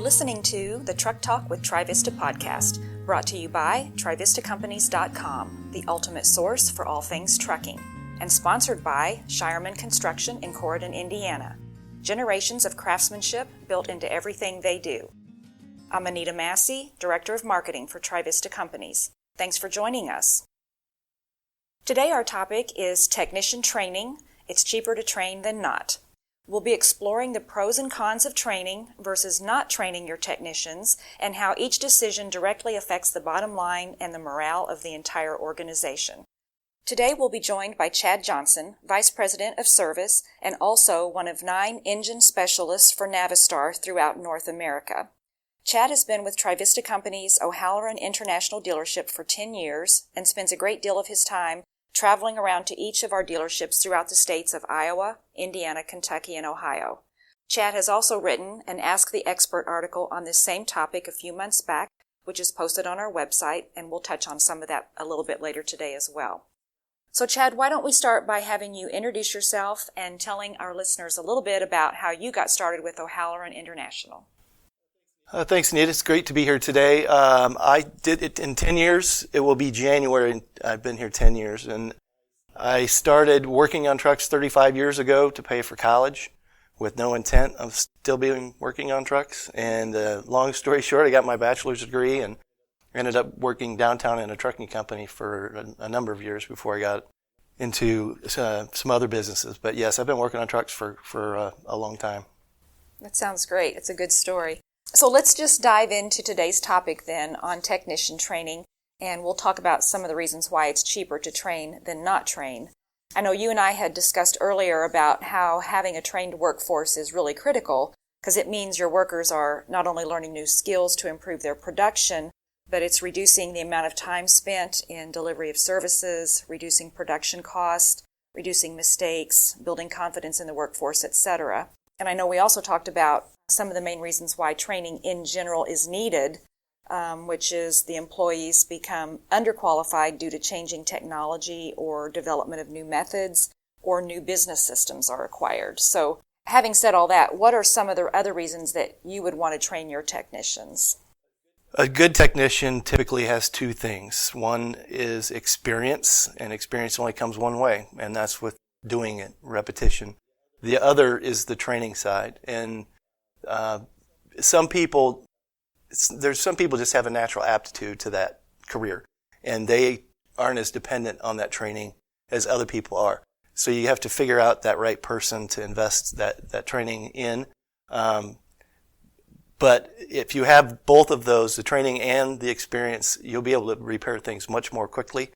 You're listening to the Truck Talk with Trivista podcast, brought to you by TrivistaCompanies.com, the ultimate source for all things trucking, and sponsored by Shireman Construction in Corydon, Indiana. Generations of craftsmanship built into everything they do. I'm Anita Massey, Director of Marketing for Trivista Companies. Thanks for joining us. Today our topic is technician training. It's cheaper to train than not. We'll be exploring the pros and cons of training versus not training your technicians and how each decision directly affects the bottom line and the morale of the entire organization. Today we'll be joined by Chad Johnson, Vice President of Service and also one of 9 engine specialists for Navistar throughout North America. Chad has been with Trivista Companies' O'Halloran International Dealership for 10 years and spends a great deal of his time traveling around to each of our dealerships throughout the states of Iowa, Indiana, Kentucky, and Ohio. Chad has also written an Ask the Expert article on this same topic a few months back, which is posted on our website, and we'll touch on some of that a little bit later today as well. So Chad, why don't we start by having you introduce yourself and telling our listeners a little bit about how you got started with O'Halloran International. Thanks, Anita. It's great to be here today. I did it in 10 years. It will be January. I've been here 10 years. And I started working on trucks 35 years ago to pay for college with no intent of still being working on trucks. And long story short, I got my bachelor's degree and ended up working downtown in a trucking company for a number of years before I got into some other businesses. But yes, I've been working on trucks for a long time. That sounds great. It's a good story. So let's just dive into today's topic then on technician training, and we'll talk about some of the reasons why it's cheaper to train than not train. I know you and I had discussed earlier about how having a trained workforce is really critical because it means your workers are not only learning new skills to improve their production, but it's reducing the amount of time spent in delivery of services, reducing production costs, reducing mistakes, building confidence in the workforce, etc. And I know we also talked about some of the main reasons why training in general is needed, which is the employees become underqualified due to changing technology or development of new methods or new business systems are acquired. So having said all that, what are some of the other reasons that you would want to train your technicians? A good technician typically has 2 things. One is experience, and experience only comes one way, and that's with doing it, repetition. The other is the training side, and some people just have a natural aptitude to that career, and they aren't as dependent on that training as other people are. So you have to figure out that right person to invest that training in. But if you have both of those, the training and the experience, you'll be able to repair things much more quickly.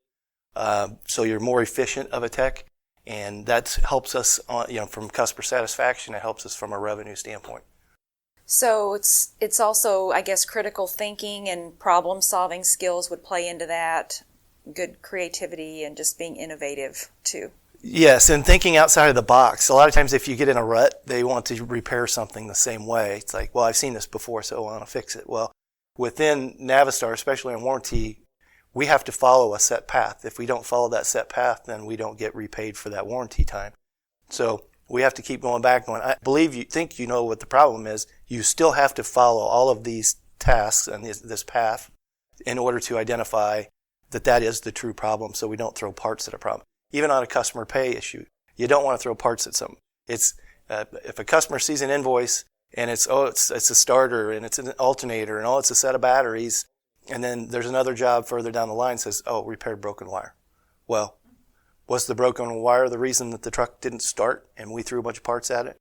So you're more efficient of a tech, and that helps us from customer satisfaction. It helps us from a revenue standpoint. So it's also, I guess, critical thinking and problem-solving skills would play into that, good creativity and just being innovative too. Yes, and thinking outside of the box. A lot of times if you get in a rut, they want to repair something the same way. It's like, well, I've seen this before, so I want to fix it. Well, within Navistar, especially on warranty, we have to follow a set path. If we don't follow that set path, then we don't get repaid for that warranty time. So we have to keep going back. I believe you think you know what the problem is. You still have to follow all of these tasks and this path in order to identify that is the true problem, so we don't throw parts at a problem. Even on a customer pay issue, you don't want to throw parts at something. It's if a customer sees an invoice and it's a starter and it's an alternator and it's a set of batteries, and then there's another job further down the line that says, repaired broken wire. Well, was the broken wire the reason that the truck didn't start and we threw a bunch of parts at it?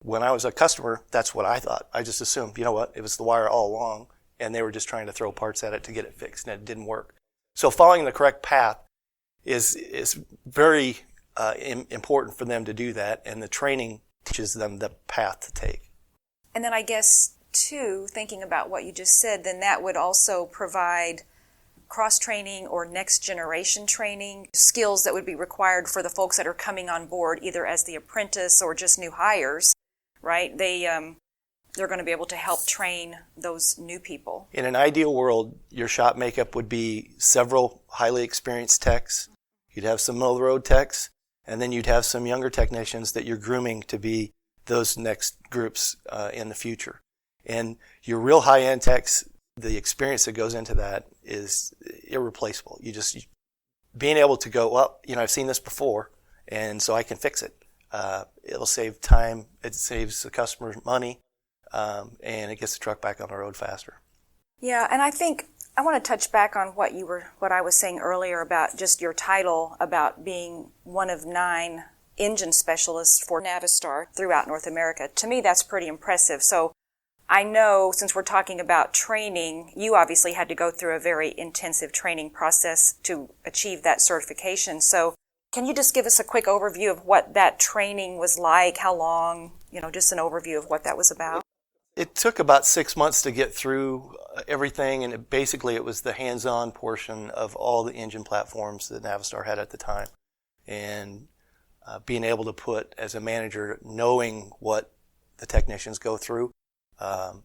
When I was a customer, that's what I thought. I just assumed, it was the wire all along, and they were just trying to throw parts at it to get it fixed, and it didn't work. So following the correct path is very important for them to do that, and the training teaches them the path to take. And then I guess, too, thinking about what you just said, then that would also provide cross-training or next-generation training, skills that would be required for the folks that are coming on board, either as the apprentice or just new hires, right? They're going to be able to help train those new people. In an ideal world, your shop makeup would be several highly experienced techs. You'd have some middle-of-the-road techs, and then you'd have some younger technicians that you're grooming to be those next groups in the future. And your real high-end techs, the experience that goes into that is irreplaceable. Being able to go, well, I've seen this before, and so I can fix it. It'll save time. It saves the customer money, and it gets the truck back on the road faster. Yeah, and I think I want to touch back on what I was saying earlier about just your title about being one of 9 engine specialists for Navistar throughout North America. To me, that's pretty impressive. So I know, since we're talking about training, you obviously had to go through a very intensive training process to achieve that certification. So can you just give us a quick overview of what that training was like, how long, just an overview of what that was about? It took about 6 months to get through everything, and it was the hands-on portion of all the engine platforms that Navistar had at the time. And being able to put, as a manager, knowing what the technicians go through, to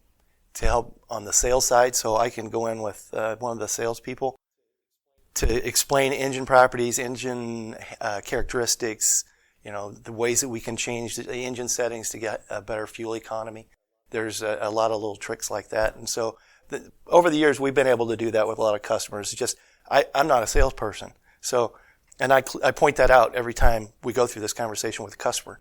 help on the sales side. So I can go in with one of the salespeople to explain engine properties, engine characteristics, the ways that we can change the engine settings to get a better fuel economy. There's a lot of little tricks like that. And so over the years, we've been able to do that with a lot of customers. I'm not a salesperson. So, and I point that out every time we go through this conversation with a customer.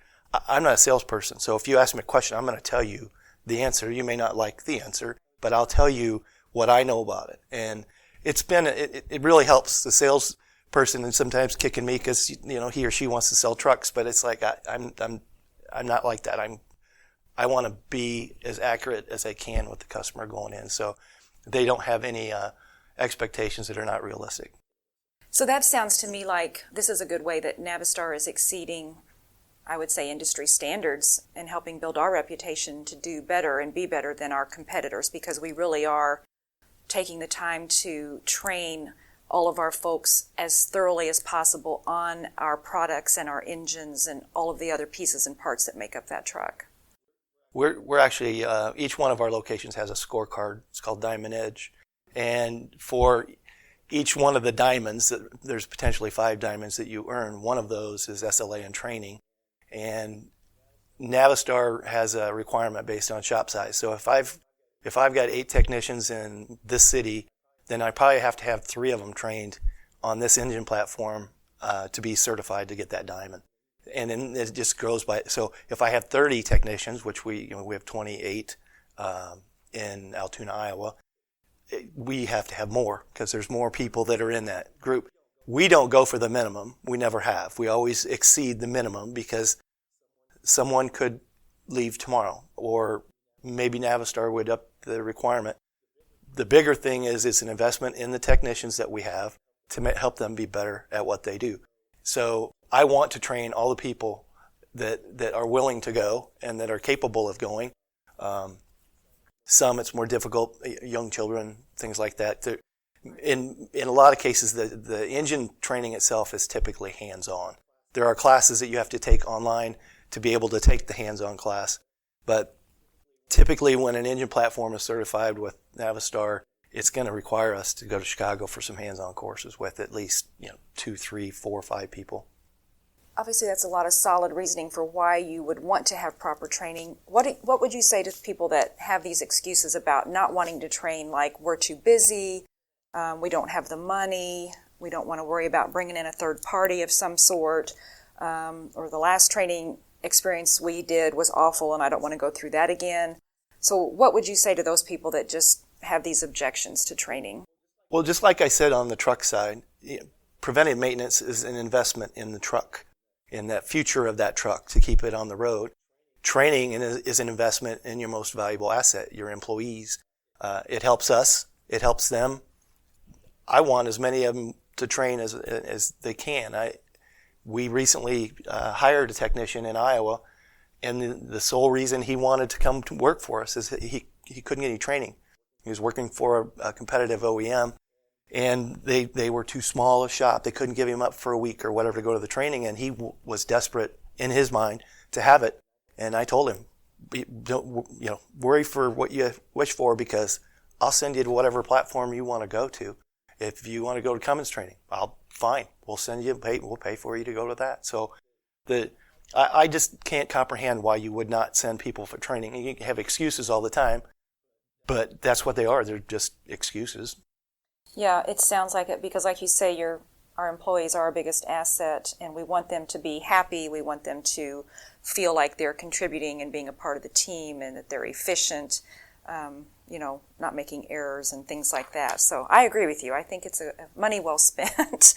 I'm not a salesperson. So if you ask me a question, I'm going to tell you the answer. You may not like the answer, but I'll tell you what I know about it. And it really helps the salesperson, and sometimes kicking me because, he or she wants to sell trucks, but it's like, I'm not like that. I want to be as accurate as I can with the customer going in, so they don't have any expectations that are not realistic. So that sounds to me like this is a good way that Navistar is exceeding, I would say, industry standards and helping build our reputation to do better and be better than our competitors, because we really are taking the time to train all of our folks as thoroughly as possible on our products and our engines and all of the other pieces and parts that make up that truck. We're actually, each one of our locations has a scorecard. It's called Diamond Edge. And for each one of the diamonds, there's potentially 5 diamonds that you earn. One of those is SLA and training. And Navistar has a requirement based on shop size. So if I've got 8 technicians in this city, then I probably have to have 3 of them trained on this engine platform to be certified to get that diamond. And then it just grows by. So if I have 30 technicians, which we have 28 in Altoona, Iowa, we have to have more because there's more people that are in that group. We don't go for the minimum. We never have. We always exceed the minimum because someone could leave tomorrow, or maybe Navistar would up the requirement. The bigger thing is it's an investment in the technicians that we have to help them be better at what they do. So I want to train all the people that are willing to go and that are capable of going. Some it's more difficult, young children, things like that. In a lot of cases, the engine training itself is typically hands-on. There are classes that you have to take online to be able to take the hands-on class. But typically when an engine platform is certified with Navistar, it's going to require us to go to Chicago for some hands-on courses with at least 2, 3, 4, 5 people. Obviously, that's a lot of solid reasoning for why you would want to have proper training. What would you say to people that have these excuses about not wanting to train, like we're too busy, we don't have the money, we don't want to worry about bringing in a third party of some sort, or the last training experience we did was awful and I don't want to go through that again. So what would you say to those people that just have these objections to training? Well, just like I said on the truck side, preventive maintenance is an investment in the truck, in that future of that truck to keep it on the road. Training is an investment in your most valuable asset, your employees. It helps us. It helps them. I want as many of them to train as they can. We recently hired a technician in Iowa, and the sole reason he wanted to come to work for us is that he couldn't get any training. He was working for a competitive OEM, and they were too small a shop. They couldn't give him up for a week or whatever to go to the training, and he was desperate in his mind to have it. And I told him, don't worry for what you wish for, because I'll send you to whatever platform you want to go to. If you want to go to Cummins training, fine. We'll send you, we'll pay for you to go to that. So I just can't comprehend why you would not send people for training. You have excuses all the time. But that's what they are. They're just excuses. Yeah, it sounds like it because, like you say, our employees are our biggest asset, and we want them to be happy. We want them to feel like they're contributing and being a part of the team, and that they're efficient, not making errors and things like that. So I agree with you. I think it's a money well spent.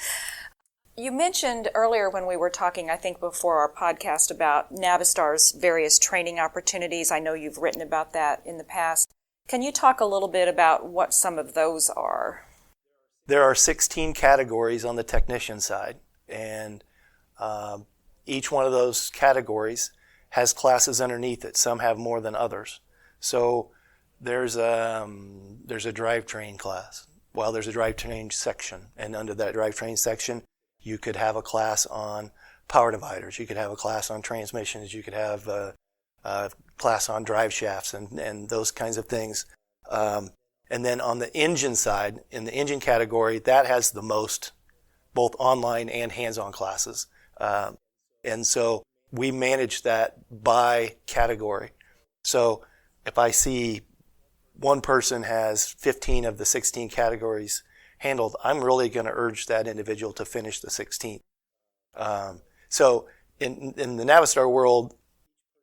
You mentioned earlier when we were talking, I think before our podcast, about Navistar's various training opportunities. I know you've written about that in the past. Can you talk a little bit about what some of those are? There are 16 categories on the technician side, and each one of those categories has classes underneath it. Some have more than others. So there's a drivetrain class. Well, there's a drivetrain section, and under that drivetrain section, you could have a class on power dividers. You could have a class on transmissions. You could have a class on drive shafts and those kinds of things. And then on the engine side, in the engine category, that has the most both online and hands-on classes. And so we manage that by category. So if I see one person has 15 of the 16 categories handled, I'm really going to urge that individual to finish the 16th. So in the Navistar world,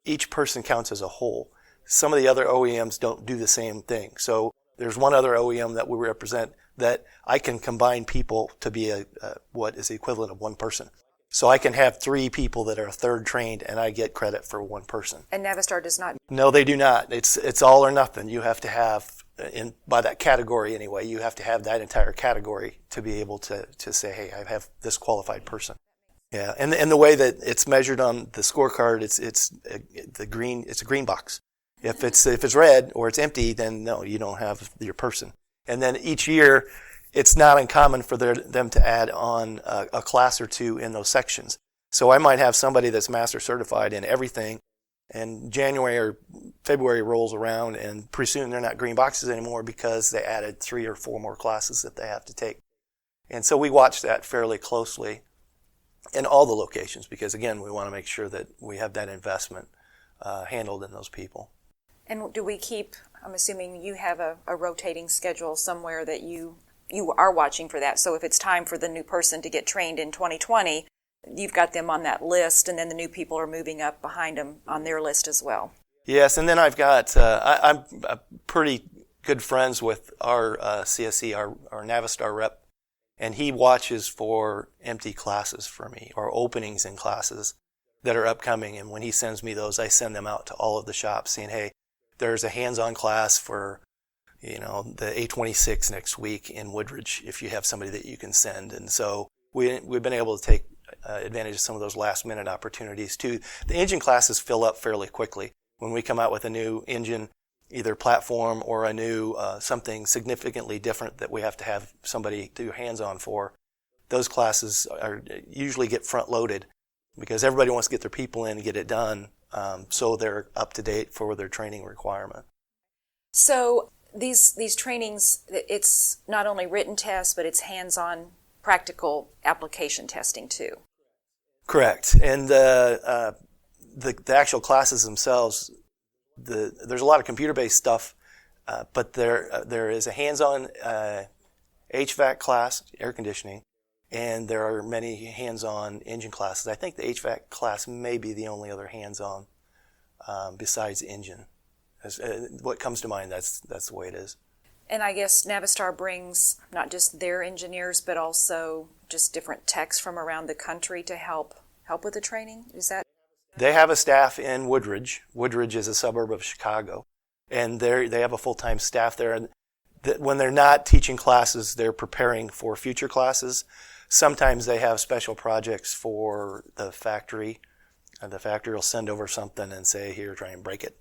each person counts as a whole. Some of the other OEMs don't do the same thing. So there's one other OEM that we represent that I can combine people to be what is the equivalent of one person. So I can have 3 people that are third trained, and I get credit for one person. And Navistar does not? No, they do not. It's all or nothing. You have to have, by that category anyway, you have to have that entire category to be able to say, hey, I have this qualified person. Yeah, and the way that it's measured on the scorecard, it's a green box. If it's red or it's empty, then no, you don't have your person. And then each year, it's not uncommon for them to add on a class or 2 in those sections. So I might have somebody that's master certified in everything, and January or February rolls around, and pretty soon they're not green boxes anymore because they added 3 or 4 more classes that they have to take. And so we watch that fairly closely in all the locations because, again, we want to make sure that we have that investment handled in those people. And do we keep, I'm assuming you have a rotating schedule somewhere that you are watching for that. So if it's time for the new person to get trained in 2020, you've got them on that list, and then the new people are moving up behind them on their list as well. Yes, and then I've got, I'm pretty good friends with our CSE, our Navistar rep, and he watches for empty classes for me, or openings in classes that are upcoming. And when he sends me those, I send them out to all of the shops saying, hey, there's a hands-on class for, the A26 next week in Woodridge if you have somebody that you can send. And so we've been able to take advantage of some of those last-minute opportunities too. The engine classes fill up fairly quickly. When we come out with a new engine, either platform or a new something significantly different that we have to have somebody do hands-on for, those classes usually get front-loaded because everybody wants to get their people in and get it done. So they're up to date for their training requirement. So these trainings, it's not only written tests, but it's hands-on practical application testing too. Correct. And the actual classes themselves, there's a lot of computer-based stuff, but there is a hands-on HVAC class, air conditioning, and there are many hands-on engine classes. I think the HVAC class may be the only other hands-on besides engine. What comes to mind, that's the way it is. And I guess Navistar brings not just their engineers, but also just different techs from around the country to help with the training? Is that? They have a staff in Woodridge. Woodridge is a suburb of Chicago, and they have a full-time staff there. And when they're not teaching classes, they're preparing for future classes. Sometimes they have special projects for the factory. The factory will send over something and say, here, try and break it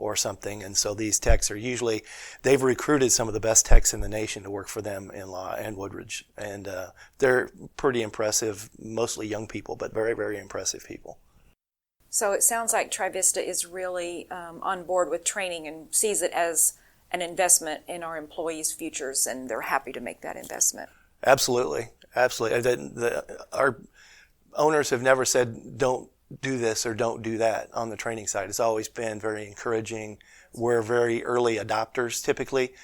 or something. And so these techs are usually, they've recruited some of the best techs in the nation to work for them in Woodridge. And they're pretty impressive, mostly young people, but very, very impressive people. So it sounds like Trivista is really on board with training and sees it as an investment in our employees' futures, and they're happy to make that investment. Absolutely. Absolutely. Our owners have never said don't do this or don't do that on the training side. It's always been very encouraging. We're very early adopters typically.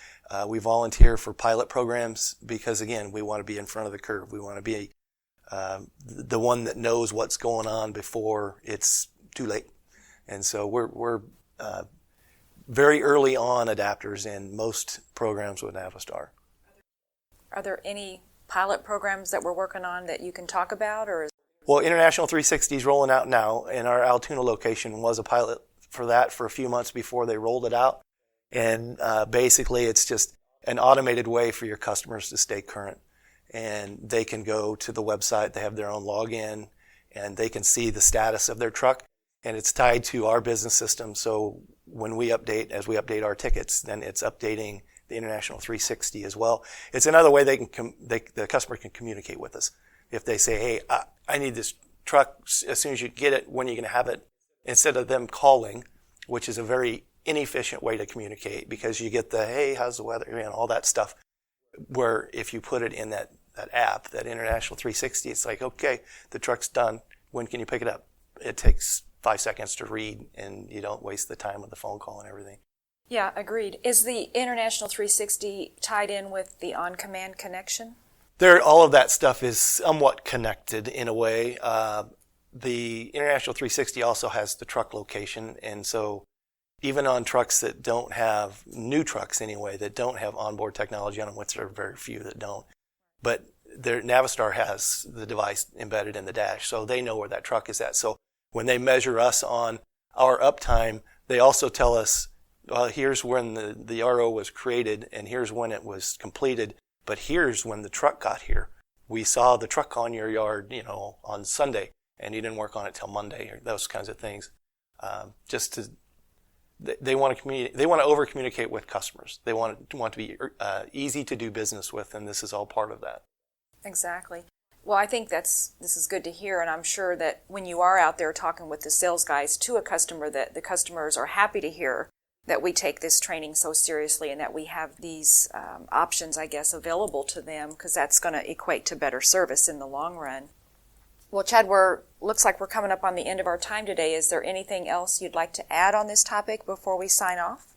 We volunteer for pilot programs because, again, we want to be in front of the curve. We want to be the one that knows what's going on before it's too late. And so we're very early on adapters in most programs with Navistar. Are there any pilot programs that we're working on that you can talk about? Well, International 360 is rolling out now, and our Altoona location was a pilot for that for a few months before they rolled it out. And basically, it's just an automated way for your customers to stay current. And they can go to the website, they have their own login, and they can see the status of their truck. And it's tied to our business system. So when we update, as we update our tickets, then it's updating the International 360 as well. It's another way the customer can communicate with us. If they say, hey, I need this truck as soon as you get it, when are you going to have it? Instead of them calling, which is a very inefficient way to communicate, because you get the, hey, how's the weather, and all that stuff. Where if you put it in that app, that International 360, it's like, okay, the truck's done. When can you pick it up? It takes 5 seconds to read, and you don't waste the time with the phone call and everything. Yeah, agreed. Is the International 360 tied in with the on-command connection? All of that stuff is somewhat connected in a way. The International 360 also has the truck location, and so even on trucks that don't have, new trucks anyway, that don't have onboard technology on them, which there are very few that don't, but Navistar has the device embedded in the dash, so they know where that truck is at. So when they measure us on our uptime, they also tell us, well, here's when the RO was created, and here's when it was completed, but here's when the truck got here. We saw the truck on your yard, on Sunday, and you didn't work on it till Monday, or those kinds of things. They want to communicate. They want to over communicate with customers. They want to be easy to do business with, and this is all part of that. Exactly. Well, I think this is good to hear, and I'm sure that when you are out there talking with the sales guys to a customer, that the customers are happy to hear that we take this training so seriously and that we have these options, I guess, available to them, because that's going to equate to better service in the long run. Well, Chad, looks like we're coming up on the end of our time today. Is there anything else you'd like to add on this topic before we sign off?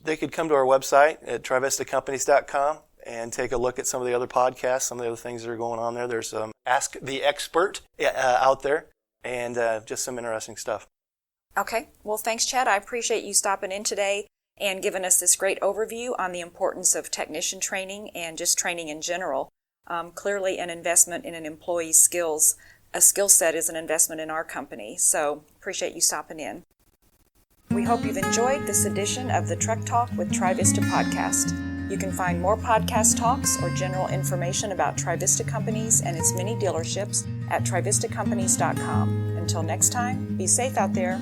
They could come to our website at trivistacompanies.com and take a look at some of the other podcasts, some of the other things that are going on there. There's Ask the Expert out there, and just some interesting stuff. Okay. Well, thanks, Chad. I appreciate you stopping in today and giving us this great overview on the importance of technician training and just training in general. Clearly, an investment in an employee's skills, a skill set is an investment in our company. So appreciate you stopping in. We hope you've enjoyed this edition of the Truck Talk with Trivista podcast. You can find more podcast talks or general information about Trivista Companies and its many dealerships at trivistacompanies.com. Until next time, be safe out there.